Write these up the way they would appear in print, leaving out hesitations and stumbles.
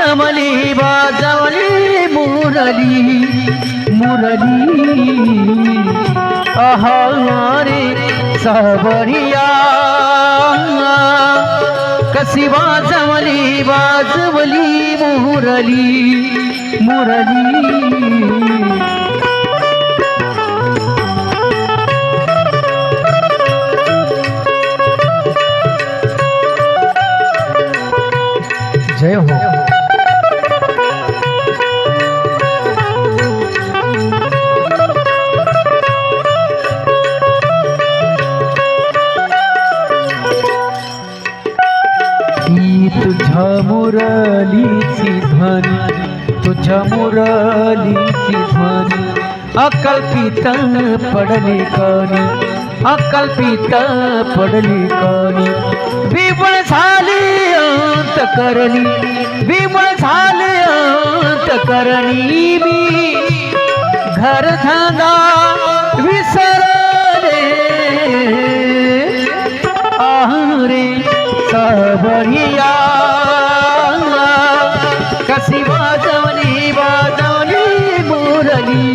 जमली वाजवली मुरली मुरली आहारे सावरिया कशी वाजवली मुरली मुरली जय हो। तुझ्या मुरलीची ध्वनी तुझ्या मुरलीची ध्वनी अकल्पित पडले कानी अकल्पित पडले कानी विमळ झाली अंतकरणी विमळ झाले अंतकरणी मी घरधंदा विसरले आहरे सावरिया कशी वाजवली मुरली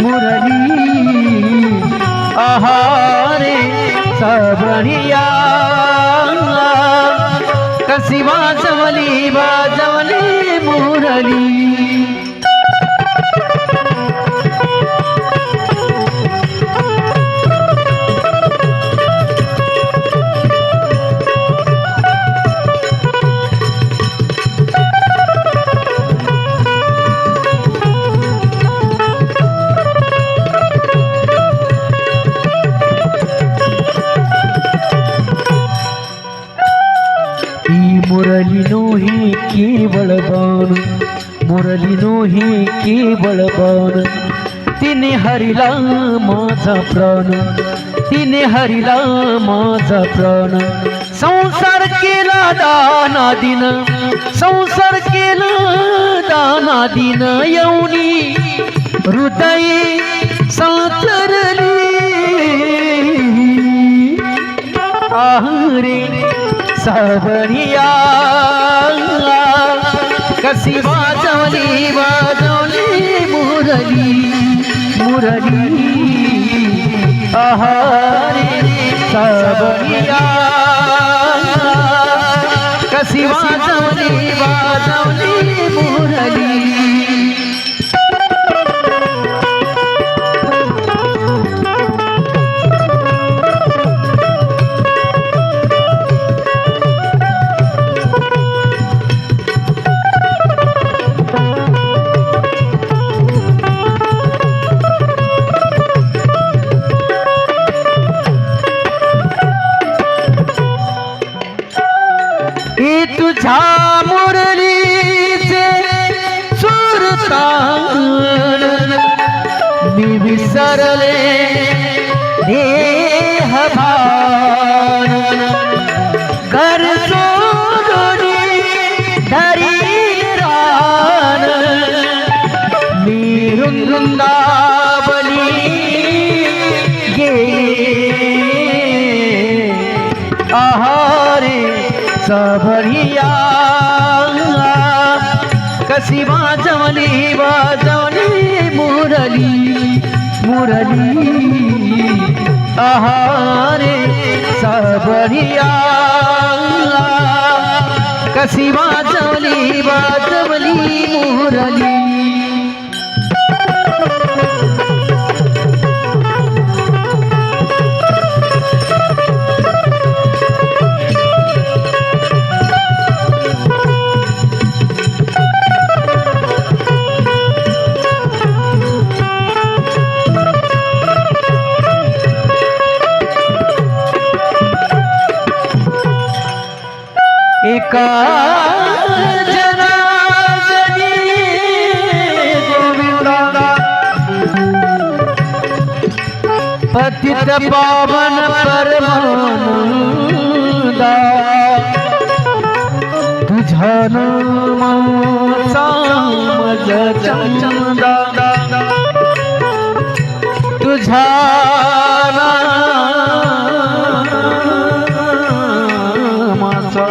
मुरली आहारे सावरिया कशी वाजवली मुरली मुरलीनो ही केवळ बाण मुरलीनो ही केवळ बाण तिने हरिला माझा प्राण तिने हरिला माझा प्राण संसार केला दानादीन संसार केला दानादीन येऊनी हृदय संतरली आहरे सावरिया कशी वाजवली मुरली मुरली आहारे सावरिया कशी वाजवली मुरली तुझ्या मुरलीचे सुरतान मी विसरले देहभान घर सोडून धरी रान मी वृंदावनी गेले आहारे सावरिया कशी वाजवली मुरली मुरली आहारे सावरिया कशी वाजवली मुरली एका जनार्दनी गोविंदा पतित पावन परमानंदा तुझ्या नामाचा मज चंदा तुझ्या नामाचा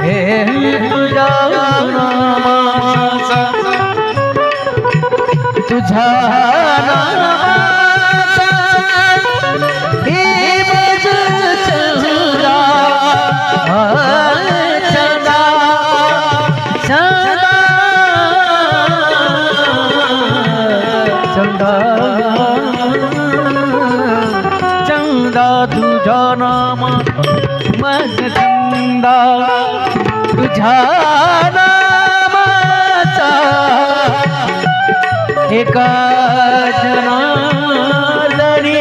हे तुझ्या तुझ्या नामाचा हे भजन चंदा चंदा चंदा चंदा चंदा तुझ्या नामा मज चंदा तुझ्या नामाचा एका जनार्दनी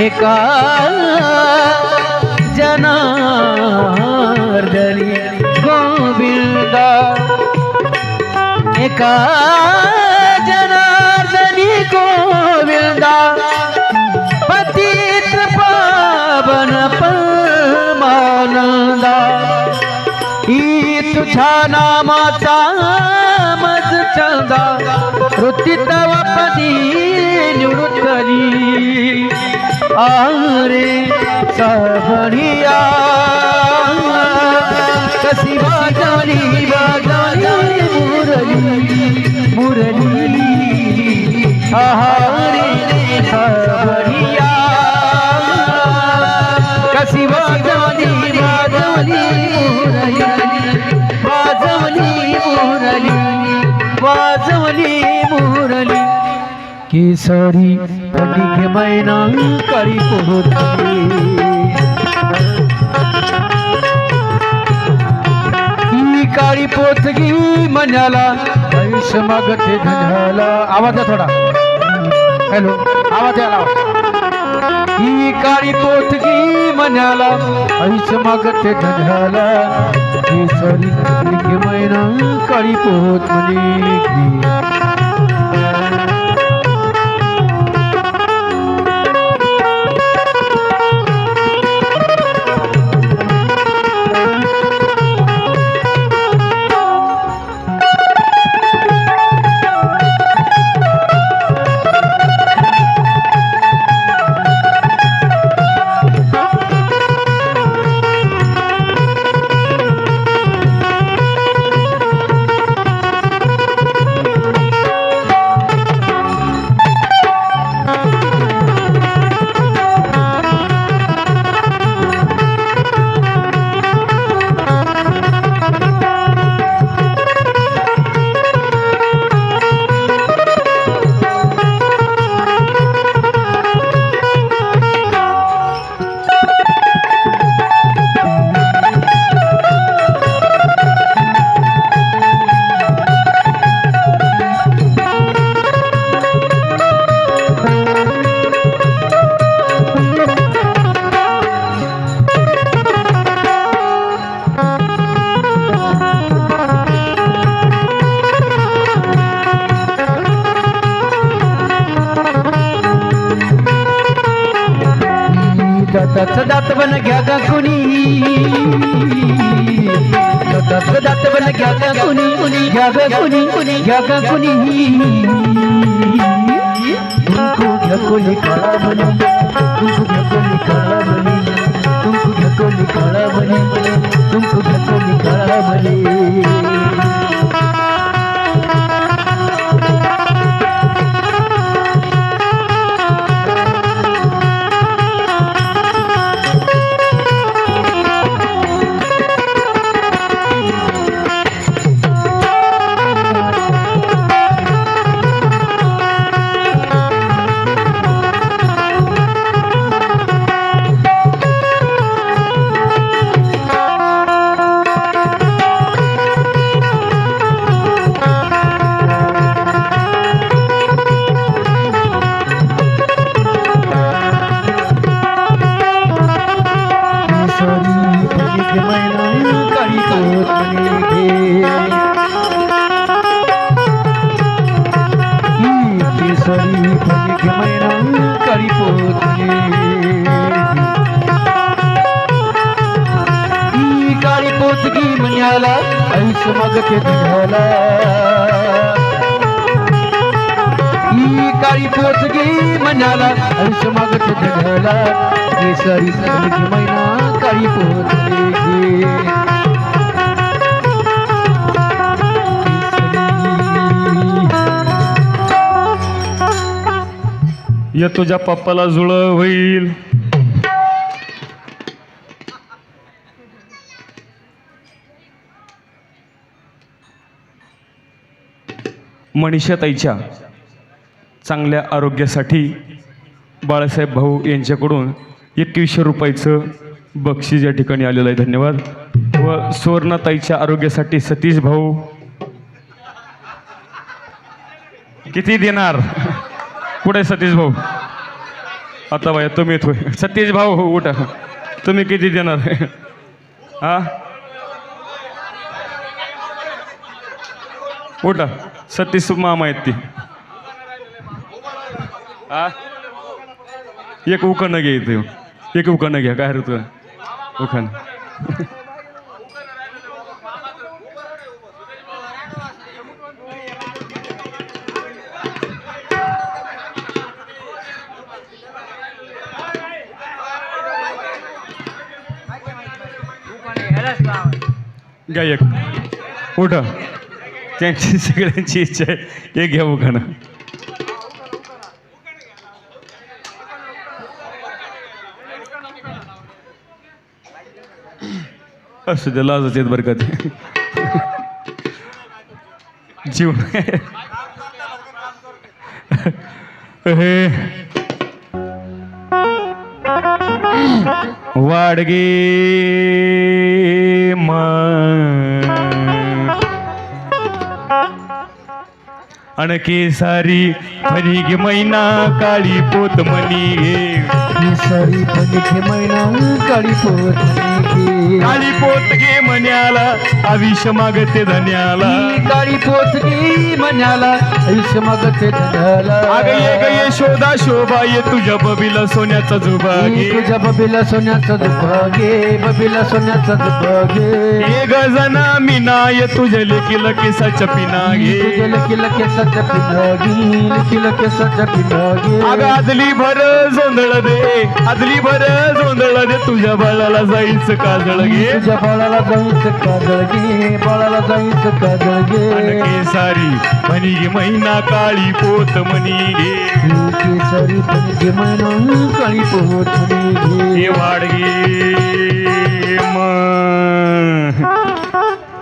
एका जनार्दनी गोविंदा एका जनार्दनी गोविंदा पतित पावन परमानंदा ही तुझ्या नामाचा मज चंदा वृत्ती तव पदी निवृत्तली आरे सबरिया कशी वाजवली वाजवली मुरली मुरली आरे सबरिया कशी वाजवली वाजवली मुरली वाजवली मुरली मुरली केसरी पटिक मैना करी पोहती ही काळी पोथगी मनाला आयुष्य मागते धन्याला आवाज द्या थोडा हॅलो आवाज द्या ही काळी पोथगी मनाला आयुष्य मागते धन्याला केसरी पटिक मैना काळी पोहत म्हणे दात बन घ्या गा कुणी दात बन घ्या गा कुणी घ्या गा कुणी घ्या गा कुणी तुमको घ्या कोणी काळा म्हणे तुमको घ्या कोणी काळा म्हणे तुमको घ्या कोणी काळा म्हणे तुमको घ्या कोणी काळा म्हणे मन्याला आयुष्य मागते तुझ्याला ही काळी पोचगी मन्याला आयुष्य मागते तुझ्याला केसरी सलगी मैना काळी पोचगी या तुझ्या पप्पाला जुळ होईल. मनीषाताईच्या चांगल्या आरोग्यासाठी बाळासाहेब भाऊ यांच्याकडून 2100 रुपयाचं बक्षीस या ठिकाणी आलेलं आहे. धन्यवाद. व सुवर्णाताईच्या आरोग्यासाठी सतीश भाऊ किती देणार? कुठे सतीश भाऊ? आता बाया तुम्ही येतोय. सतीश भाऊ हो उठा. तुम्ही किती देणार? हा उठा. सतीश मामा आहेत ती. हा एक उखाणं घ्या इथं. एक उखाणं घ्या. काय रे तुला उखाणं? गायक उठा. त्यांची सगळ्यांची इच्छा आहे. एक घ्या उखाणं. असू दे लाजच येत बरं का ते. जीवन हे वाडगे अणके सारी फणिग मैना काळी पोत मनी गे. सारी फणिगे मैना काळी पोत मनी काळी पोत गे मन्याला आयुष्य मागते धन्याला. काळी पोत गे मन्याला आयुष्य मागते धन्याला. अग ये ग ये शोधा शोभा ये तुझ्या बबीला सोन्याचा जुबा गे. तुझ्या बबीला सोन्याचा जुबा गे. बबीला सोन्याचा जुबा गे. ये गजना मीना ये तुझ्या लेकीला केसाच्या पिना गे. तुझ्या लेकीला केसाच्या पिना गे. लेकीला केसाच्या पिना गे. अग आदली भर जोंधळ दे. आदली भर जोंधळ दे तुझ्या बाळाला जायचं काजळ गे. तुझ्या बाळाला जायचं काजळ गे. बाळाला जायचं काजळ गे. अनके सारी फणिगी महिना काळी पोत मनी गे. केसरी फणिगे मैना काळी पोत मनी गे. हे वाडगे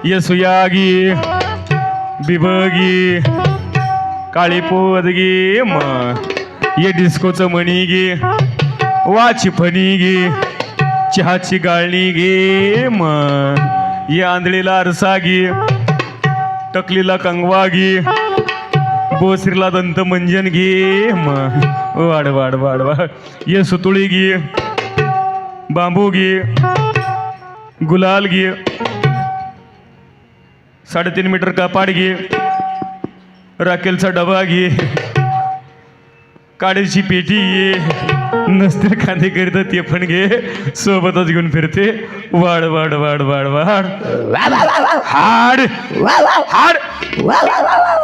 यसुयागी बिबगी काळी पोत गे ये डिस्कोचं मणी गे. वाची फणी गे. चहाची गाळणी गे ये आंधळीला आरसा गे. टकलीला कंगवा गे. बोसरीला दंत मंजन घे. वाढ वाढ वाढ वाढ ये सुतुळी घे. बांबू घे. गुलाल घे. 3.5 मीटर कापाड घे. राखेलचा डबा घे. काड्याची पेटी घे. नसतील कांदे करत ते पण घे. सोबतच घेऊन फिरते. वाढ वाढ वाढ वाढ वाढ हाड हाड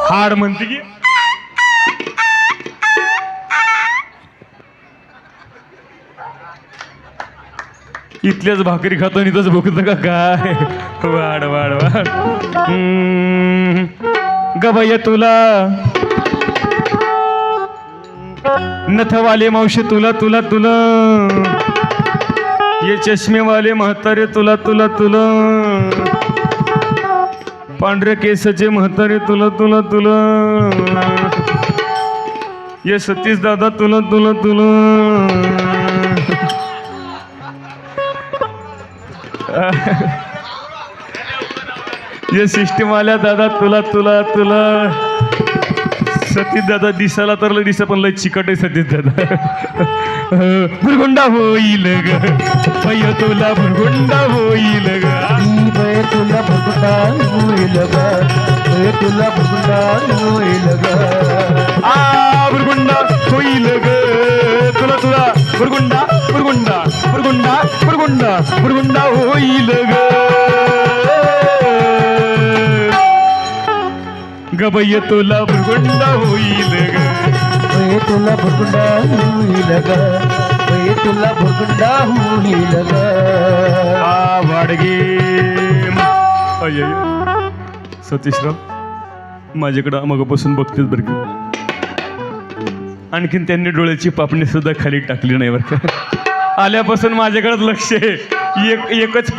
हाड म्हणते की इथल्याच भाकरी खातो आणि इथंच भुकत का काय. वाढ वाढ वाढ गबाय तुला नथवाले मावशी तुला तुला तुला. ये चष्मेवाले म्हातारे तुला तुला तुला. पांढऱ्या केसाचे म्हातारे तुला तुला तुला. ये सतीश दादा तुला तुला तुला. ये सिस्टीमवाल्या दादा तुला तुला तुला. सतीश दादा दिसायला तर लय दिसा पण लय चिकट आहे सतीश दादा. भुरगुंडा होईल ग पय तुला भुरगुंडा होईल ग. पय तुला भुरगुंडा होईल ग. पय तुला भुरगुंडा होईल ग. भुरगुंडा होईल ग तुला तुला. भुरगुंडा भुरगुंडा भुरगुंडा भुरगुंडा भुरगुंडा होईल ग. गबय तुला भुरगुंडा होईल ग. पय तुला भुरगुंडा होईल ग. पय तुला भुरगुंडा होईल ग. वाडगे अय सतीशराव माझ्याकडं मगापासून बघतेच बरं की आणखीन त्यांनी डोळ्याची पापणी सुद्धा खाली टाकली नाही बरं का. आल्यापासून माझ्याकडेच लक्ष आहे. एकच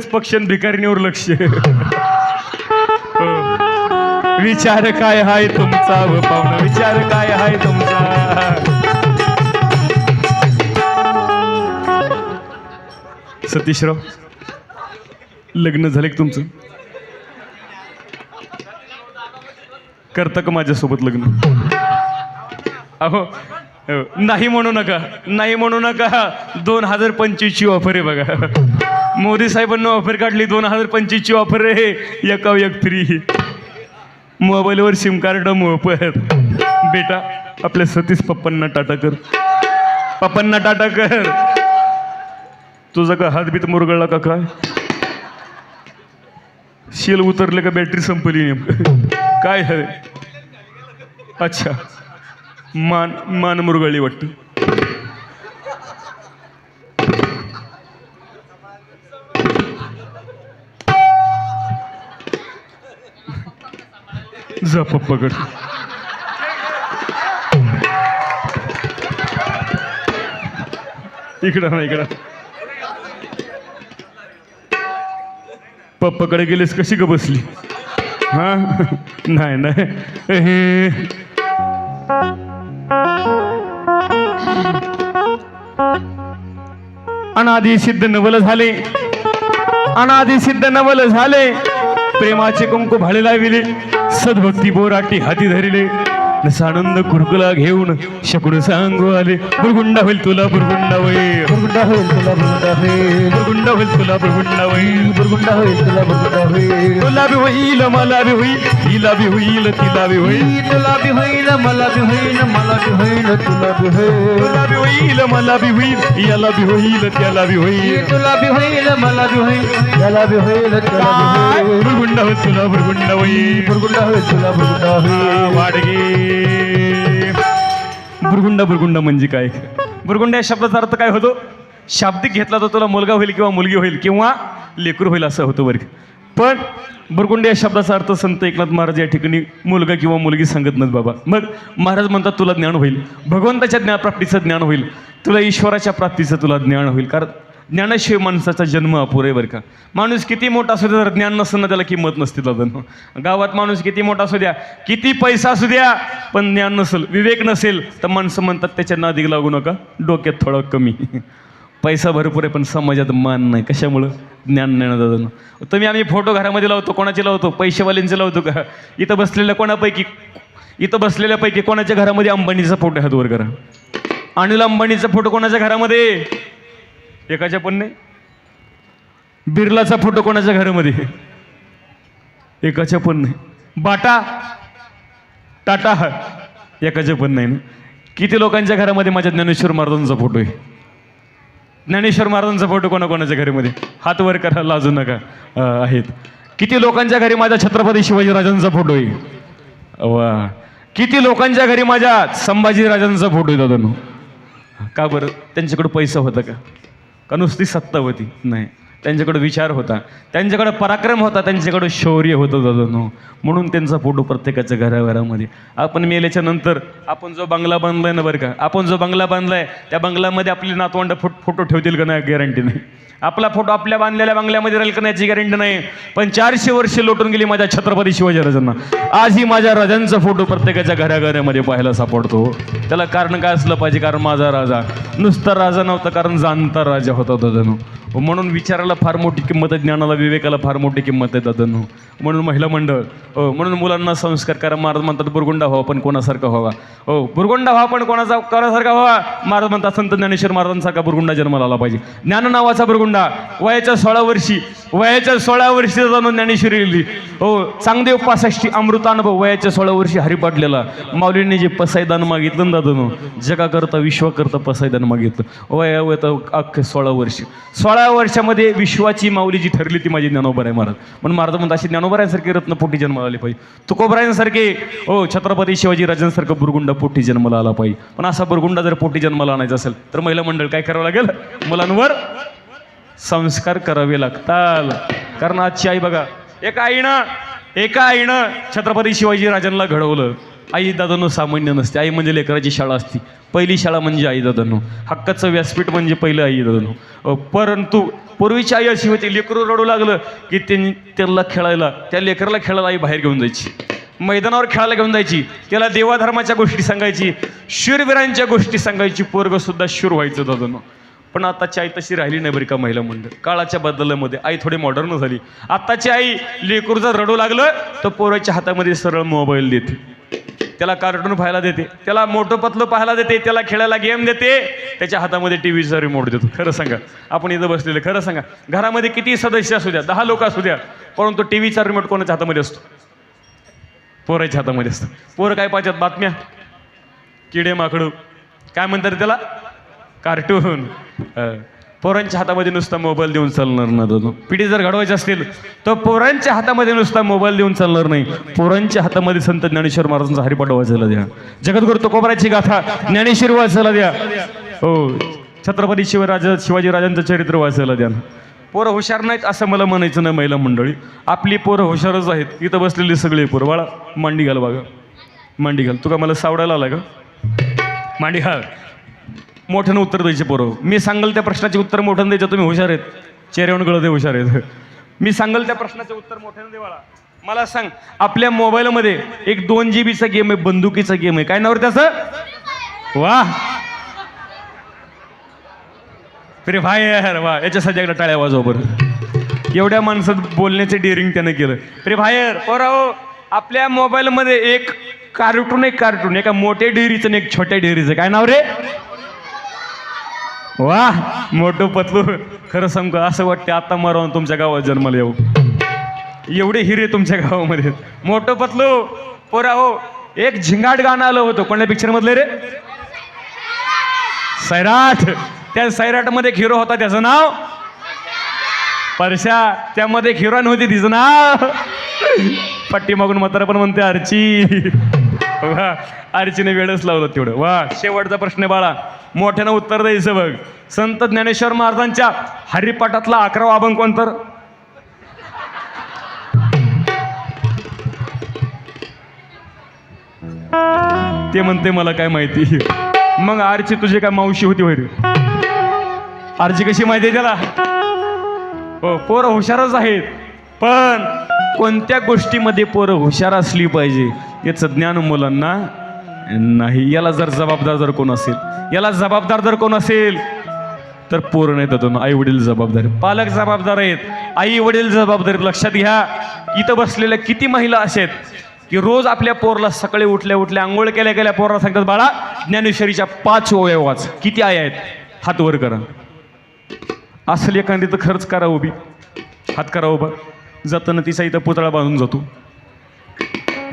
पक्ष आणि भिकारीणीवर लक्ष आहे. हो. विचार काय हाय तुमचा व पाहुणा, विचार काय हाय तुमचा. सतीशराव, लग्न झाले का तुमचं? करता का माझ्यासोबत लग्न? अहो नाही म्हणू नका, नाही म्हणू नका. 2025ची ऑफर आहे बघा. मोदी साहेबांनी ऑफर काढली. 2025ची ऑफर आहे. एका एक फ्री. मोबाईलवर सिम कार्ड मोफत. बेटा, आपल्या सतीश पप्पांना टाटा कर, पप्पांना टाटा कर. तुझा का हातबीत मुरगळला का काय? शेल उतरले का बॅटरी संपली नेमकं काय आहे? अच्छा, मान मुरगळली वाटतं. जा पप्पाकडे. इकडं ना इकडं. पप्पाकडे गेलीस कशी ग बसली? हा नाही नाही. अनादि सिद्ध नवल झाले, अनादि सिद्ध नवल झाले. प्रेमाचे कुंकू भाळे लाविले, सद्भक्ती बोराटी हाती धरिले. सानंद कुरकुला घेऊन शकून सांगू आले. बुरगुंडा होईल तुला बुरगुंडा होईल, बुरगुंडा होईल तुला बुरगुंडा होईल, बुरगुंडा होईल तुला बुरगुंडा होईल, बुरगुंडा होईल तुला बुरगुंडा होईल. तुला बी होईल मला बी होईल, हिला बी होईल तिला बी होईल. तुला बी होईल मला बी होईल, मला बी होईल तुला बी होईल. तुला बी होईल मला बी होईल, याला बी होईल त्याला बी होईल. तुला बी होईल मला बी होईल, याला बी होईल त्याला बी होईल. बुरगुंडा होईल तुला बुरगुंडा होईल, बुरगुंडा होईल तुला बुरगुंडा होईल. वाडगे. बुरगुंडा म्हणजे काय? बुरगुंडा या शब्दाचा अर्थ काय होतो? शाब्दिक घेतला तर तुला मुलगा होईल किंवा मुलगी होईल किंवा लेकरू होईल असं होतं बरं. पण बुरगुंडा या शब्दाचा अर्थ संत एकनाथ महाराज या ठिकाणी मुलगा किंवा मुलगी सांगत नाहीत बाबा. मग महाराज म्हणतात तुला ज्ञान होईल, भगवंताच्या प्राप्तीचं ज्ञान होईल, तुला ईश्वराच्या प्राप्तीचं तुला ज्ञान होईल. कारण ज्ञानाशिवाय माणसाचा जन्म अपुरा आहे बरं का. माणूस किती मोठा असू द्या, जर ज्ञान नसतं ना त्याला किंमत नसते दादा. गावात माणूस किती मोठा असू द्या, किती पैसा असू द्या, पण ज्ञान नसेल, विवेक नसेल तर माणसं म्हणतात त्याच्या नादी लागू नका, डोक्यात थोडं कमी. पैसा भरपूर आहे पण समाजात मान नाही. कशामुळं? ज्ञान नाही ना दादा. तुम्ही आम्ही फोटो घरामध्ये लावतो, कोणाचे लावतो? पैसेवाल्यांचे लावतो का? इथं बसलेल्यापैकी कोणाच्या घरामध्ये अंबानीचा फोटो हात वर करा. अनिल अंबानीचा फोटो कोणाच्या घरामध्ये? एकाच्या पण नाही. बिर्लाचा फोटो कोणाच्या घरामध्ये? एकाच्या पण नाही. बाटा टाटा एकाच्या पण नाही ना. किती लोकांच्या घरामध्ये माझ्या ज्ञानेश्वर महाराजांचा फोटो आहे? ज्ञानेश्वर महाराजांचा फोटो कोणाकोणाच्या घरामध्ये? हात वर करा, लाजू नका. आहेत. किती लोकांच्या घरी माझ्या छत्रपती शिवाजीराजांचा फोटो आहे? वा. किती लोकांच्या घरी माझ्या संभाजीराजांचा फोटो आहे दादांनो? का बरं? त्यांच्याकडे पैसा होता का नुसती सत्ता होती? नाही. त्यांच्याकडे विचार होता, त्यांच्याकडे पराक्रम होता, त्यांच्याकडे शौर्य होतं दादांनो. म्हणून त्यांचा फोटो प्रत्येकाच्या घराघरामध्ये. आपण मेल्याच्या नंतर आपण जो बंगला बांधलाय ना बरं का, आपण जो बंगला बांधलाय त्या बंगल्यामध्ये आपली नातवंड फोटो ठेवतील का नाही? गॅरंटी नाही. आपला फोटो आपल्या बांधलेल्या बंगल्यामध्ये राहील का नाही याची गॅरंटी नाही. पण 400 वर्ष लोटून गेली माझ्या छत्रपती शिवाजीराजांना. आजही माझ्या राजांचा फोटो प्रत्येकाच्या घराघरामध्ये पाहायला सापडतो. त्याला कारण काय असलं पाहिजे? कारण माझा राजा नुसता राजा नव्हता, कारण जाणता राजा होता दादांनो. म्हणून विचाराला फार मोठी किंमत आहे, ज्ञानाला विवेकाला फार मोठी किंमत आहे दादांनो. म्हणून महिला मंडळ, म्हणून मुलांना संस्कार करा. महाराज म्हणतात बुरगुंडा व्हावा पण कोणासारखा व्हावा. बुरगुंडा व्हावा पण कोणासारखा व्हावा. महाराज म्हणतात संत ज्ञानेश्वर महाराजांसारखा बुरगुंडा जन्माला आला पाहिजे. ज्ञान नावाचा बुरगुंडा वयाच्या 16 वर्षी जाणून ज्ञानेश्वरी लिहिली. चांगदेव 65 अमृतानुभव वयाच्या 16 वर्षी हरिपाटलेला. माऊलींनी जे पसायदान मागितलं ना दादांनो, जगाकरता विश्वाकरता पसायदान मागितलं. वयात अख्खे 16 वर्ष. 16 वर्षामध्ये विश्वाची माऊली जी ठरली ती माझी ज्ञानोबा आहे महाराज. म्हणून महाराज म्हणतात अशी ज्ञानोबरायांसारखे रत्न पोटी जन्माला आले पाहिजे. तुकोबरायांसारखे छत्रपती शिवाजीराजांसारखं बुरगुंडा पोटी जन्माला आला पाहिजे. पण असा बुरगुंडा जर पोटी जन्माला आणायचा असेल तर महिला मंडळ काय करावं लागेल? मुलांवर संस्कार करावे लागतात. कारण आजची आई बघा, एका आईनं छत्रपती शिवाजीराजांना घडवलं. आई दादांनो सामान्य नसते. आई म्हणजे लेकराची शाळा असती. पहिली शाळा म्हणजे आई दादांनो. हक्काचं व्यासपीठ म्हणजे पहिलं आई दादांनो. परंतु पूर्वीची आई अशी होती, लेकरू रडू लागलं की त्याला खेळायला, त्या लेकराला खेळायला आई बाहेर घेऊन जायची, मैदानावर खेळायला घेऊन जायची, त्याला देवाधर्माच्या गोष्टी सांगायची, शूरवीरांच्या गोष्टी सांगायची. पोरगंसुद्धा शूर व्हायचं दादांनो. पण आताची आई तशी राहिली नाही बरी का महिला मंडळ. काळाच्या बदलामध्ये आई थोडी मॉडर्न झाली. आताची आई लेकरू जर रडू लागलं तर पोराच्या हातामध्ये सरळ मोबाईल देते, त्याला कार्टून पाहायला देते, त्याला मोठं पतलं पाहायला देते, त्याला खेळायला गेम देते, त्याच्या हातामध्ये टीव्हीचा रिमोट देतो. खरं सांगा, आपण इथं बसलेले, खरं सांगा, घरामध्ये किती सदस्य असू द्या, 10 लोक असू द्या, परंतु टीव्हीचा रिमोट कोणाच्या हातामध्ये असतो? पोराच्या हातामध्ये असतं. पोरं काय पाहतात? बातम्या, किडे माकडू, काय म्हणतात त्याला, कार्टून. पोरांच्या हातामध्ये नुसता मोबाईल देऊन चालणार ना दादा. पिढी जर घडवायची असतील तर पोरांच्या हातामध्ये नुसता मोबाईल देऊन चालणार नाही. पोरांच्या हातामध्ये संत ज्ञानेश्वर महाराजांचा हरिपाठ वाचायला द्या, जगद्गुरु तुकोबाराची गाथा ज्ञानेश्वर वाचायला द्या, हो, छत्रपती शिवाजी राजांचं चरित्र वाचायला द्या. पोरं हुशार नाहीत असं मला म्हणायचं नाही महिला मंडळी. आपली पोरं हुशारच आहेत. इथं बसलेली सगळी पोरं, बाळा मांडी घाल, बघा मांडी घाल. तुका मला सावडायला आला का? मांडी घाल. मोठ्यानं उत्तर द्यायचे पोरं. मी सांगल त्या प्रश्नाचे उत्तर मोठ्यानं द्यायचं. तुम्ही हुशार आहेत, चेहऱ्यावरून कळते हुशार आहेत. मी सांगल त्या प्रश्नाचे उत्तर मोठ्यानं दे बाळा. मला सांग, आपल्या मोबाईलमध्ये एक 2 GB गेम आहे, बंदुकीचा गेम आहे, काय नाव त्याचं? वा फ्री फायर. वा, याच्यासाठी एकदा टाळ्या वाजवा बरं. एवढ्या माणसात बोलण्याचे डेअरिंग त्यानं केलं. Free fire. पोराओ, आपल्या मोबाईलमध्ये एक कार्टून, एक कार्टून, एका मोठ्या डेअरीचं आणि एक छोट्या डेअरीचं, काय नाव रे? वा, मोठं पतलू. खरं सांगू, असं वाटतं आता मरावून तुमच्या गावात जन्माला येऊ. एवढे हिरे तुमच्या गावामध्ये. मोठं पतलू. पोराओ, एक झिंगाट गाणं आलं होतं, कोणत्या पिक्चर मधले रे? सैराट. त्या सैराटमध्ये एक हिरो होता, त्याचं नाव परशा. त्यामध्ये एक हिरोईन होती, तिचं नाव पट्टी मागून म्हातारा पण म्हणते अर्ची. वा, अर्चीने वेळच लावलं तेवढं. वा, शेवटचा प्रश्न बाळा, मोठ्यानं उत्तर द्यायचं बघ. संत ज्ञानेश्वर महाराजांच्या हरिपाठातला 11वा अभंग कोणतं? ते म्हणते मला काय माहिती. मग आरची तुझी काय मावशी होती होय? आरची कशी माहिती आहे त्याला? हो, पोरं हुशारच आहेत, पण कोणत्या गोष्टीमध्ये पोरं हुशार असली पाहिजे याचं ज्ञान मुलांना नाही. याला जर जबाबदार कोण असेल, याला जबाबदार जर कोण असेल तर पोरं नाही तर आई वडील जबाबदार, पालक जबाबदार आहेत, आई वडील जबाबदार. लक्षात घ्या, इथं बसलेल्या किती महिला अशा आहेत की रोज आपल्या पोरला सकाळी उठल्या उठल्या आंघोळ केल्या केल्या पोराला सांगतात, बाळा ज्ञानेश्वरीच्या 5 ओव्या वाच. किती आया आहेत? हात वर करा. असली एखादी तर खर्च करा उभी, हात करा उभा. जाताना तिचा इथं पुतळा बांधून जातो.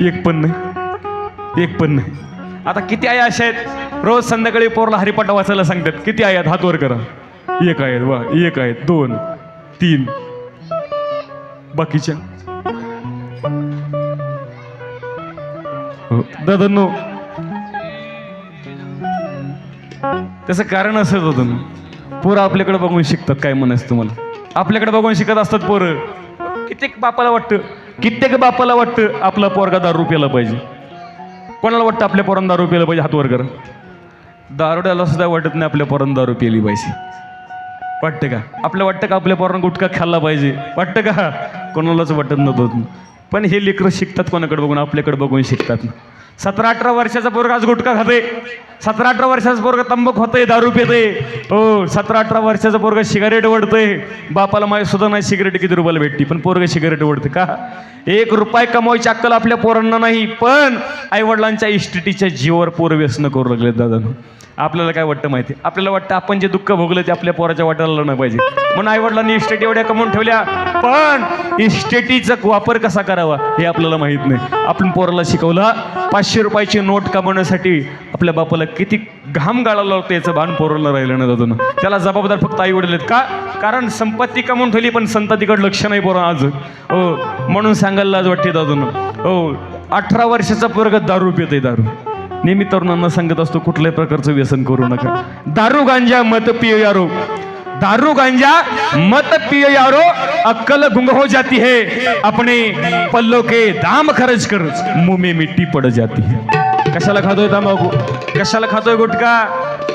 एक पण नाही, एक पण नाही. आता किती आया अशा आहेत रोज संध्याकाळी पोरला हरिपाठ वाचायला सांगतात? किती आयात? हात वर करा. 1 आहेत. वा, 1 आहेत, 2, 3. बाकीच्या दादांनो, त्याचं कारण असंच होतं. पोरं आपल्याकडे बघून शिकतात. काय म्हणायचं तुम्हाला? आपल्याकडे बघून शिकत असतात पोरं. कित्येक बापाला वाटतं आपला पोरगा दारू प्यायला पाहिजे. कोणाला वाटतं आपल्या पोरांना दारू प्यायला पाहिजे? हात वर करा. दारुड्याला सुद्धा वाटत नाही आपल्या पोरांना दारू प्यायली पाहिजे. वाटतं का? आपल्याला वाटतं का आपल्या पोरांना गुटखा खाल्ला पाहिजे? वाटतं का? कोणालाच वाटत नव्हतं. पण हे लेकरं शिकतात कोणाकडे बघून? आपल्याकडे बघून शिकतात. 17-18 वर्षाचा पोरगा आज गुटखा खाते, 17-18 वर्षाचा पोरगा तंबाखू खाते, दारू पिते. हो, 17-18 वर्षाचा पोरगा सिगारेट ओढतोय. बापाला माहीत सुद्धा नाही सिगारेट किती रुपयाला भेटते, पण पोरगा सिगारेट ओढते. का? 1 रुपया कमवायची अक्कल आपल्या पोरांना नाही, पण आईवडिलांच्या इस्टेटीच्या जीवावर पोरं व्यसन करू लागले. दादा, आपल्याला काय वाटतं माहिती? आपल्याला वाटतं आपण जे दुःख भोगलं ते आपल्या पोराच्या वाटायला नाही पाहिजे, म्हणून आईवडिलांनी इस्टेटी एवढ्या कमवून ठेवल्या. पण इस्टेटीचा वापर कसा करावा हे आपल्याला माहीत नाही. आपण पोराला शिकवलं 500 रुपयाची नोट कमवण्यासाठी आपल्या बापाला किती घाम गाळाला होतं याचं भान पोराला राहिलं नाही. दादा, त्याला जबाबदार फक्त आई वडील आहेत. का? कारण संपत्ती कमवून ठेवली पण संततीकडे लक्ष नाही पोरा आज. हो, म्हणून सांगायला आज वाटते दादा. हो, 18 वर्षाचा पोरगा दारू पिते. दारू नेहमी तरुणांना सांगत असतो कुठल्याही प्रकारचं व्यसन करू नका. दारू गांजा मत पियो यारो, दारू गांजा मत पिए यारो, अक्कल गुंग हो जाती है, अपने पल्लों के दाम खर्च कर मुंह में मिट्टी पड़ जाती है. कशाला खातोय तंबाखू, कशाला खातोय गुटखा?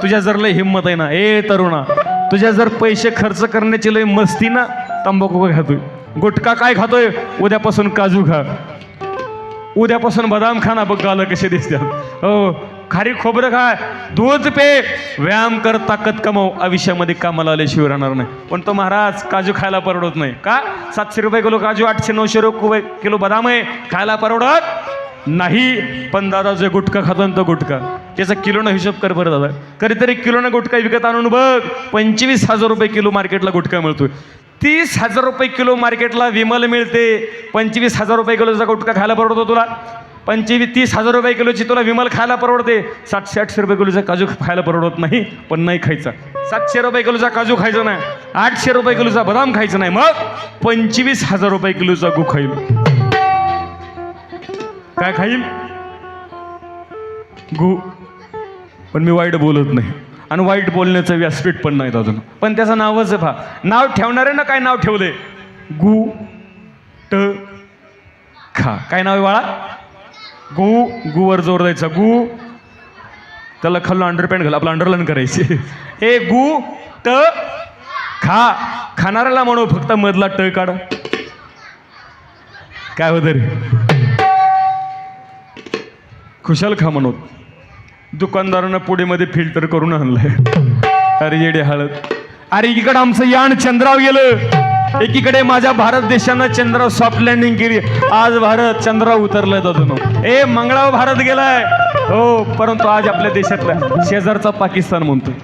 तुझ्या जर लय हिंमत आहे ना, ए तरुणा, तुझ्या जर पैसे खर्च करण्याची लय मस्ती ना, तंबाखू काय खातोय, गुटखा काय खातोय? उद्यापासून काजू खा, उद्यापासून बदाम खा ना, बघ गालं कसे दिसतात. हो, खारी खोबरं खा, दूध पे, व्यायाम कर, ताकद कमाव, आयुष्यामध्ये कामाला आल्याशिवाय राहणार नाही. पण तो महाराज काजू खायला परवडत नाही का? 700 रुपये किलो काजू, 800-900 रुपये किलो बदाम आहे, खायला परवडत नाही. पण दादा जे गुटखा खातो तो गुटखा, त्याचा किलोनं हिशोब कर बरं दादा. कधीतरी किलोनं गुटखा विकत आणून बघ, 25,000 रुपये किलो मार्केटला गुटखा मिळतोय. 30,000 रुपये किलो मार्केटला विमल मिळते. 25,000 रुपये किलोचा गुटखा खायला परवडतो तुला? 30,000 रुपये किलोची तुला विमल खायला परवडते. 700-800 रुपये किलोचा काजू खायला परवडत नाही, पण नाही खायचा. 700 रुपये किलोचा काजू खायचा नाही, 800 रुपये किलोचा बदाम खायचा नाही, मग 25,000 रुपये किलोचा गु खाईल. काय खाईल? गु. पण मी वाईट बोलत नाही, आणि वाईट बोलण्याचं व्यासपीठ पण नाहीत अजून. पण त्याचं नावच आहे, नाव ठेवणारे ना काय नाव ठेवले? गु ट खा. काय नाव आहे बाळा? गु. गुवर जोर द्यायचा, गु. त्याला खाल्लं अंडरपॅन्ट घाल, आपलं अंडरलाईन करायची. ए गु ट खा. खाणाऱ्याला म्हणू फक्त मधला ट काढ. काय होतं रे? खुशाल खा म्हणून दुकानदारानं पुढेमध्ये फिल्टर करून आणलंय. अरे येडे हळद. अरे एकीकडे आमचं यान चंद्रावर गेलं, एकीकडे माझ्या भारत देशानं चंद्रावर सॉफ्ट लँडिंग केली. आज भारत चंद्रावर उतरलाय दादा. ए मंगळावर भारत गेलाय हो, परंतु आज आपल्या देशातला शेजारचा पाकिस्तान म्हणतोय,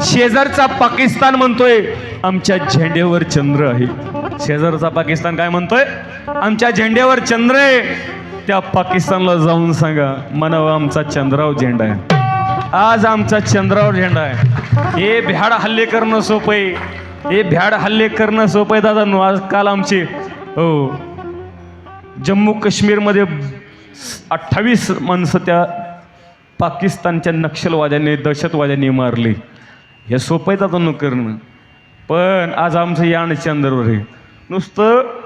शेजारचा पाकिस्तान म्हणतोय आमच्या झेंड्यावर चंद्र आहे. शेजारचा पाकिस्तान काय म्हणतोय? आमच्या झेंड्यावर चंद्र आहे. त्या पाकिस्तानला जाऊन सांगा म्हणावं आमचा चंद्रावर झेंडा आहे. आज आमचा चंद्रावर झेंडा आहे. हे भ्याड हल्ले करणं सोपं आहे, हे भ्याड हल्ले करणं सोपं आहे दादा. आज काल आमचे हो जम्मू काश्मीरमध्ये 28 माणसं त्या पाकिस्तानच्या नक्षलवाद्यांनी, दहशतवाद्यांनी मारली. हे सोपं आहे दादा करणं. पण आज आमचं यान चंद्रावर आहे. नुसतं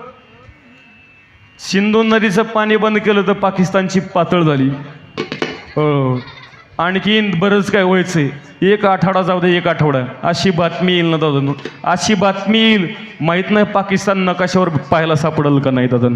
सिंधू नदीचं पाणी बंद केलं तर पाकिस्तानची पातळ झाली. हो, आणखीन बरंच काय व्हायचंय. एक आठवडा जाऊ दे, एक आठवडा अशी बातमी येईल ना दादा, अशी बातमी येईल माहीत नाही पाकिस्तान नकाशावर पाहायला सापडेल का नाही दादा.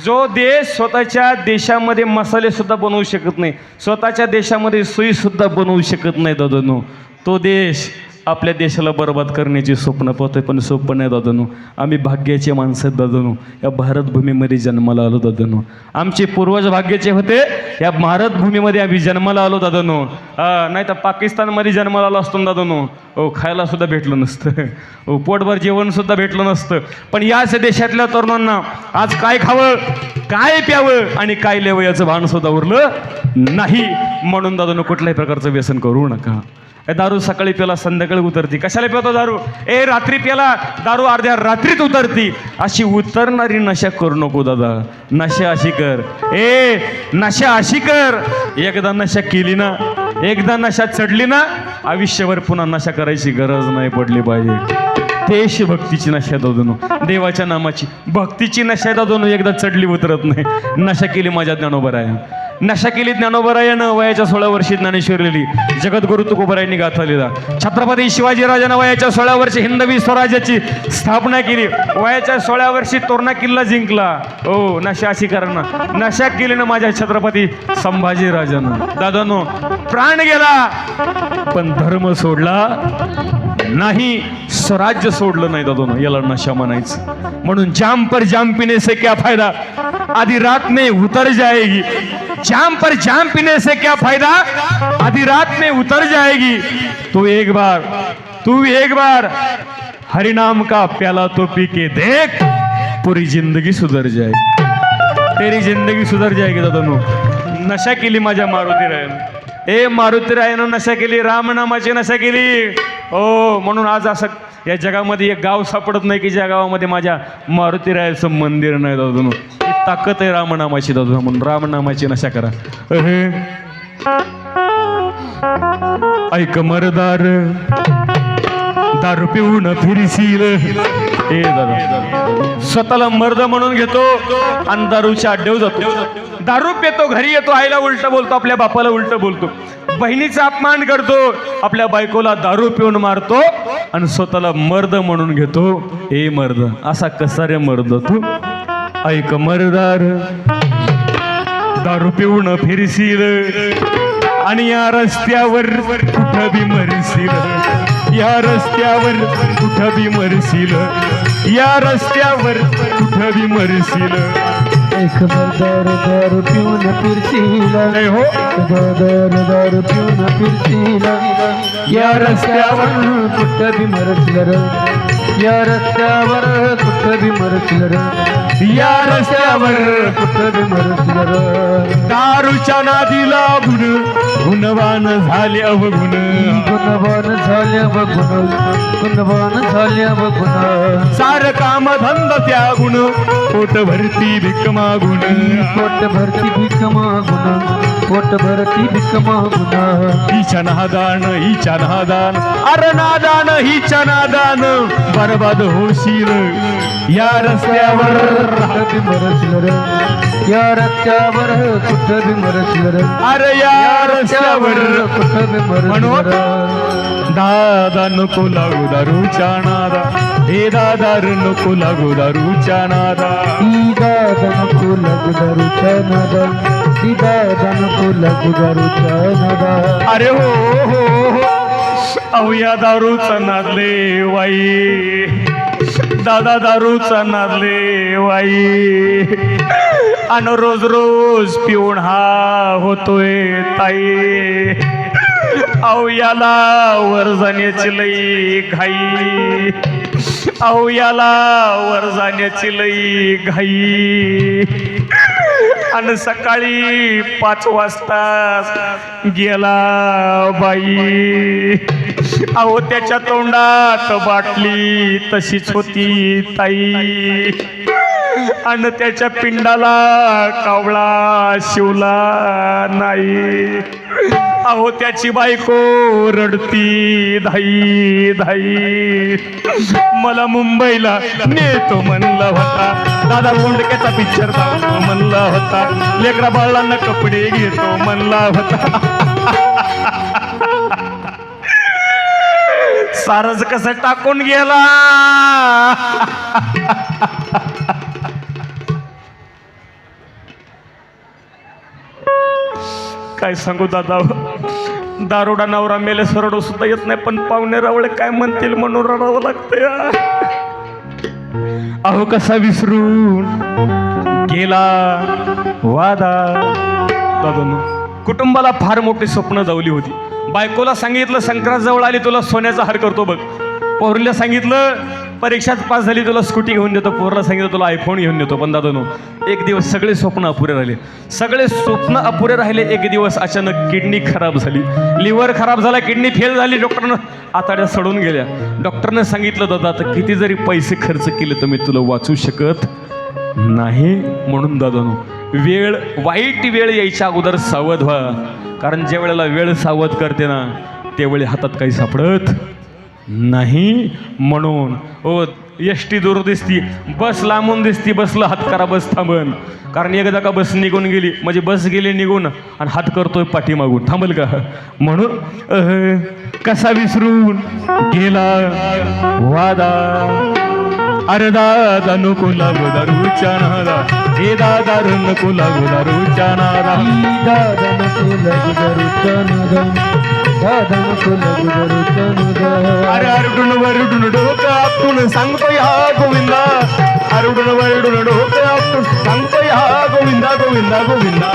जो देश स्वतःच्या देशामध्ये मसाले सुद्धा बनवू शकत नाही, स्वतःच्या देशामध्ये सुई सुद्धा बनवू शकत नाही दादानो, तो देश आपल्या देशाला बरबाद करण्याची स्वप्न पाहतोय. पण सोपं नाही दादानो. आम्ही भाग्याचे माणसं आहेत दादानो, या भारतभूमीमध्ये जन्माला आलो दादानो. आमचे पूर्वज भाग्याचे होते, या भारतभूमीमध्ये आम्ही जन्माला आलो दादानो. नाही तर पाकिस्तानमध्ये जन्माला आलो असतो दादानो, हो खायला सुद्धा भेटलं नसतं, हो पोटभर जेवण सुद्धा भेटलं नसतं. पण याच देशातल्या तरुणांना आज काय खावं, काय प्यावं आणि काय लेवं याचं भान सुद्धा उरलं नाही. म्हणून दादानो कुठल्याही प्रकारचं व्यसन करू नका. दारू सकाळी प्याला संध्याकाळी उतरती. कशाला पितो दारू? ए रात्री प्याला दारू अर्ध्या रात्रीत उतरती. अशी उतरणारी नशा करू नको दादा. नशा अशी कर, ए नशा अशी कर, एकदा नशा केली ना, एकदा नशा चढली ना, आयुष्यभर पुन्हा नशा करायची गरज नाही पडली पाहिजे. देशभक्तीची नशा दादोनो, देवाच्या नामाची भक्तीची नशा दादोनो एकदा चढली उतरत नाही. नशा केली माझ्या ज्ञानोबराया, नशा केली ज्ञानोबरायानं वयाच्या 16 वर्षी ज्ञानेश्वरी लिहिली. जगद्गुरु तुकोबरायांनी गाथा लिहिला. छत्रपती शिवाजीराजानं वयाच्या 16 वर्षी हिंदवी स्वराज्याची स्थापना केली. वयाच्या 16 वर्षी तोरणा किल्ला जिंकला. हो नशा अशी करणं, नशा केली ना माझ्या छत्रपती संभाजीराजानं. दादानो प्राण गेला पण धर्म सोडला नाही, स्वराज्य सोडलं नाही दादोनो. याला नशा म्हणायचं. म्हणून जाम पर जाम पीने से क्या फायदा, आधी रात में उतर जाएगी. जाम पर जाम पीने से क्या फायदा, आधी रात में उतर जाएगी. तू एक बार हरि नाम का प्याला तो पी के देख, पूरी जिंदगी सुधर जाएगी. तेरी जिंदगी सुधर जाएगी दादोनो. नशा केली माझ्या मारुतीरायानं. ए मारुतीरायानं नशा केली, रामनामाची नशा केली. हो म्हणून आज असं या जगामध्ये एक गाव सापडत नाही की ज्या गावामध्ये माझ्या मारुतीरायाचं मंदिर नाही दादोनो. ही ताकद आहे रामनामाची दादोनो. म्हणून रामनामाची नशा करा. ऐक मरदार दारू पिऊन फिरशील. ए दादा, स्वतःला मर्द म्हणून घेतो आणि दारूच्या अड्डेव जातो. दारू पितो, घरी येतो, आईला उलट बोलतो, आपल्या बापाला उलट बोलतो, बहिणीचा अपमान करतो, आपल्या बायकोला दारू पिऊन मारतो आणि स्वतःला मर्द म्हणून घेतो. ए मर्द, असा कसा रे मर्द तू? ऐक मर्दार दारू पिऊन फिरशील आणि या रस्त्यावर कुठं बी मरशील. या रस्त्यावर कुठं बी मरशील. या रस्त्यावर कुठं बी मरशील. एक मर्दार दारू पिऊन फिरशील. नाही हो, दारू पिऊन फिरशील. या रस्त्यावर कुठं बी मरशील रे. या रस्त्यावर कुठं बी मरशील रे. या रस्त्यावर कुठं बी मरशील रे. दारूच्या नादी लागून गुणवान झाले अवगुण. गुणवान झाल्या बघून, गुणवान झाल्या बघून. सार काम धंदा त्यागुण पोट भरती भीक मागून. पोट भरती भीक मागून, पोट भरती भीक मागून. हिच्या नादान, हिच्या नादान, अरे नादान, हिच्या नादान बरबाद होशील. या रस्त्यावर कुठं बी मरशील रे. या रस्त्यावर कुठं बी मरशील रे. अरे या रस्त्यावर कुठं बी मरशील रे. दादा नको लागू दारूच्या नादा. हे दादा नको लागू दारूच्या नादा. ही दादा नको लागू दारूच्या नादा. ही दादा नको लागू दारूच्या नादा. अरे हो हो हो, अहो या दारूचा नादले वाई. दादा दारूचा नादले वाई. आणि रोज रोज पिऊन हा होतोय ताई. अहो याला वर जाण्याची लई घाई. अहो याला वर जाण्याची लई घाई. आणि सकाळी 5 वाजता गेला बाई. अहो त्याच्या तोंडात बाटली तशीच होती ताई. आणि त्याच्या पिंडाला कावळा शिवला नाही. अहो त्याची बायको रडती धाई धाई. मला मुंबईला नेतो म्हणला होता. दादा कोंडक्याचा पिक्चर म्हणला होता. लेकरा बाळांना कपडे घेतो म्हणला होता. सारच कसं टाकून गेला. काय सांगू दादा, दारोडा नवरा मेले सरडो सुद्धा येत नाही, पण पाहुणे रावळे काय म्हणतील म्हणून रडावं लागतंय. अहो कसा विसरून गेला वादा. दादा कुटुंबाला फार मोठी स्वप्न जावली होती. बायकोला सांगितलं संक्रांत जवळ आली, तुला सोन्याचा हार करतो बघ. पोरीला सांगितलं परीक्षात पास झाली, तुला स्कूटी घेऊन देतो. पोरला सांगितलं तुला आयफोन घेऊन देतो. पण दादानो एक दिवस सगळे स्वप्न अपुरे राहिले. सगळे स्वप्न अपुरे राहिले. एक दिवस अचानक किडनी खराब झाली, लिव्हर खराब झाला, किडनी फेल झाली. डॉक्टरनं आताड्या सडून गेल्या. डॉक्टरनं सांगितलं दादा आता किती जरी पैसे खर्च केले तर मी तुला वाचू शकत नाही. म्हणून दादानो वेळ, वाईट वेळ यायच्या अगोदर सावध व्हा. कारण ज्या वेळेला वेळ सावध करते ना त्यावेळी हातात काही सापडत नाही. म्हणून ओ एसटी दूर दिसती, बस लांबून दिसती, बसला हात करा बस थांबन. कारण एकदा का बस निघून गेली म्हणजे बस गेली निघून आणि हात करतोय पाठीमागून, थांबल का? म्हणून कसा विसरून गेला वादा. अरे दादा नको लागू दारूच्या नादा. हे दादा नको लागू दारूच्या नादा. दादा नको लागू दारूच्या नादा. दादा नको लागू दारूच्या नादा. अरे अरडून वरडून डोकं आपटून सांगतोय हा गोविंदा. अरडून वरडून डोकं आपटून सांगतोय हा गोविंदा गोविंदा गोविंदा.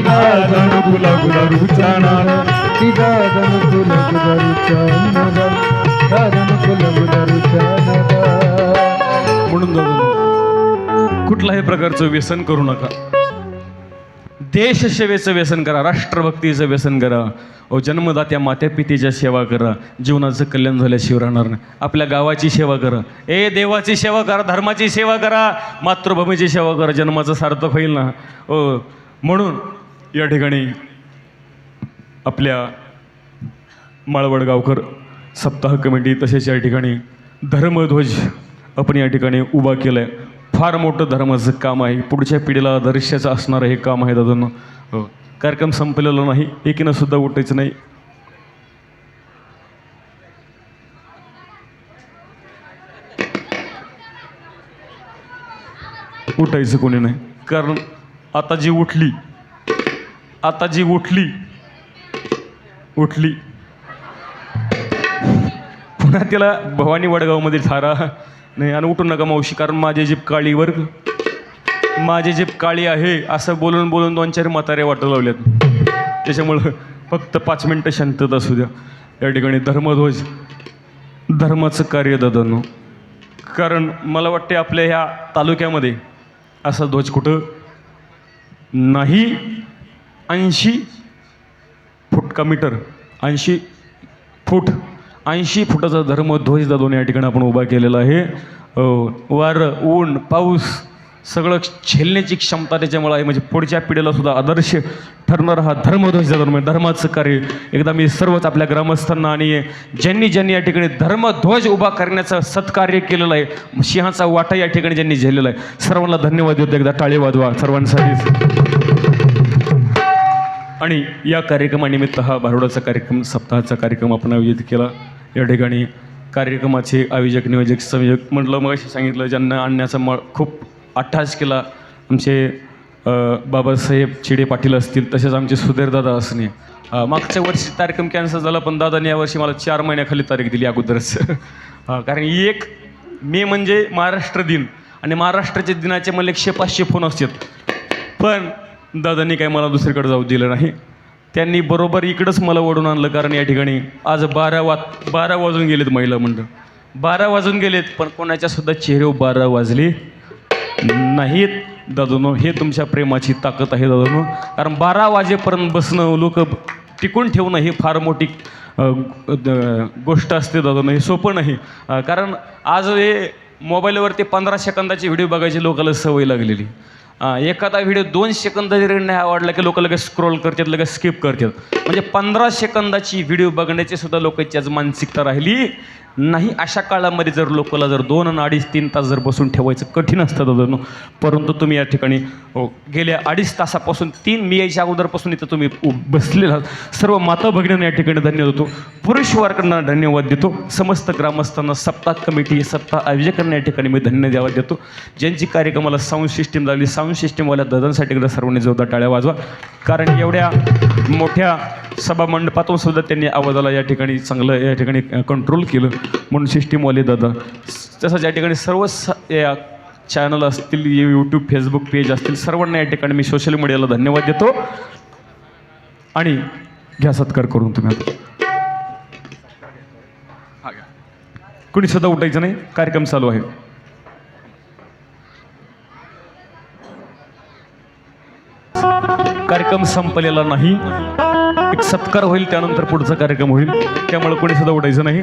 दादा नको लागू दारूच्या नादा. दादा नको लागू दारूच्या नादा. दादा नको लागू दारूच्या नादा. म्हणून दादा कुठल्याही प्रकारचं व्यसन करू नका. देशसेवेचं व्यसन करा, राष्ट्रभक्तीचं व्यसन करा. जन्मदात्या मात्या पितेच्या सेवा करा. जीवनाचं कल्याण झाल्याशिवाय राहणार नाही. आपल्या गावाची सेवा करा. देवाची सेवा करा, धर्माची सेवा करा, मातृभूमीची सेवा करा. जन्माचं सार्थक होईल ना. म्हणून या ठिकाणी आपल्या माळवड गावकर सप्ताह कमिटी तसेच या ठिकाणी धर्मध्वज आपण या ठिकाणी उभा केला आहे. फार मोठं धर्माचं काम आहे, पुढच्या पिढीला आदर्शाचं असणारं हे काम आहे दादांनो. कार्यक्रम संपलेला नाही, एकीनं सुद्धा उठायचं नाही. उठायचं कोणी नाही, कारण आता जी उठली पुन्हा त्याला भवानी वडगावमध्ये थारा नाही. आणि उठू नका मावशी, कारण माझी जीभ काळी माझी जीभ काळी आहे असं बोलून बोलून 2-4 म्हातारे वाटू लावल्यात. त्याच्यामुळं फक्त 5 मिनटं शांतता असू द्या. या ठिकाणी धर्मध्वज धर्माचं कार्य दादांनो, कारण मला वाटते आपल्या ह्या तालुक्यामध्ये असा ध्वज कुठं नाही. 80 फूट का मीटर 80 फुटाचा धर्मध्वज दादोने या ठिकाणी आपण उभा केलेला आहे. वारं ऊन पाऊस सगळं झेलण्याची क्षमता त्याच्यामुळे आहे. म्हणजे पुढच्या पिढीला सुद्धा आदर्श ठरणारा हा धर्मध्वज दादोने धर्माचं कार्य. एकदा मी सर्वच आपल्या ग्रामस्थांना आणि ज्यांनी या ठिकाणी धर्मध्वज उभा करण्याचं सत्कार्य केलेलं आहे, सिंहाचा वाटा या ठिकाणी ज्यांनी झेललेला आहे, सर्वांना धन्यवाद देतो. एकदा टाळी वाजवा सर्वांसाठीच. आणि या कार्यक्रमानिमित्त हा भारुडाचा कार्यक्रम सप्ताहाचा कार्यक्रम आपण आयोजित केला. या ठिकाणी कार्यक्रमाचे आयोजक नियोजक संयोजक म्हटलं मग सांगितलं, ज्यांना आणण्याचा खूप अट्टहास केला. आमचे बाबासाहेब चिडे पाटील असतील, तसेच आमचे सुधीरदादा असणे. मागच्या वर्षी कार्यक्रम कॅन्सल झाला, पण दादाने यावर्षी मला 4 महिन्याखाली तारीख दिली अगोदरच. कारण 1 मे म्हणजे महाराष्ट्र दिन, आणि महाराष्ट्राच्या दिनाचे मला 100-500 फोन असतात. पण दादांनी काही मला दुसरीकडे जाऊ दिलं नाही. त्यांनी बरोबर इकडंच मला ओढून आणलं. कारण या ठिकाणी आज 12 वाजून गेलेत, महिला मंडळ 12 वाजून गेलेत, पण कोणाच्या सुद्धा चेहऱ्यावर 12 वाजले नाहीत. दादांनो, हे तुमच्या प्रेमाची ताकद आहे दादांनो. कारण 12 वाजेपर्यंत बसणं, लोक टिकून ठेवणं ही फार मोठी गोष्ट असते दादांनो. हे सोपं नाही. कारण आज हे मोबाईलवरती 15 सेकंदाची व्हिडिओ बघायची लोकांना सवय लागलेली. एखादा व्हिडिओ 2 सेकंद जरी नाही आवडला की लोक लगेच स्क्रोल करतात, लगेच स्किप करतात. म्हणजे 15 सेकंदाची व्हिडिओ बघण्याची सुद्धा लोकांची आज मानसिकता राहिली नाही. अशा काळामध्ये जर लोकांना जर 2 आणि 2.5-3 तास जर बसून ठेवायचं कठीण असतं दादांनो. परंतु तुम्ही या ठिकाणी गेल्या 2.5 तासापासून मी यायच्या अगोदरपासून इथं तुम्ही बसलेला सर्व माता भगिनींना या ठिकाणी धन्यवाद देतो. पुरुष वर्गांना धन्यवाद देतो. समस्त ग्रामस्थांना, सप्ताह कमिटी, सप्ताह आयोजकांना या ठिकाणी मी धन्यवाद देतो. ज्यांची कार्यक्रमाला साऊंड सिस्टीम लागली, साऊंड सिस्टीमवाल्या दादांसाठी एकदा सर्वांनी जोरदार टाळ्या वाजवा. कारण एवढ्या मोठ्या सभा मंडपातून सुद्धा त्यांनी आवाजाला या ठिकाणी चांगलं या ठिकाणी कंट्रोल केलं, म्हणून सिस्टीमवाले दादा. तसंच या ठिकाणी सर्व या चॅनल असतील, यूट्यूब फेसबुक पेज असतील, सर्वांना या ठिकाणी मी सोशल मीडियाला धन्यवाद देतो. आणि घ्या सत्कार करून तुम्ही आता कुणी सुद्धा उठायचं नाही, कार्यक्रम चालू आहे. कार्यक्रम संपलेला नाही, एक सत्कार होईल, त्यानंतर पुढचा कार्यक्रम होईल. त्यामुळे कोणी सुद्धा उठायचं नाही.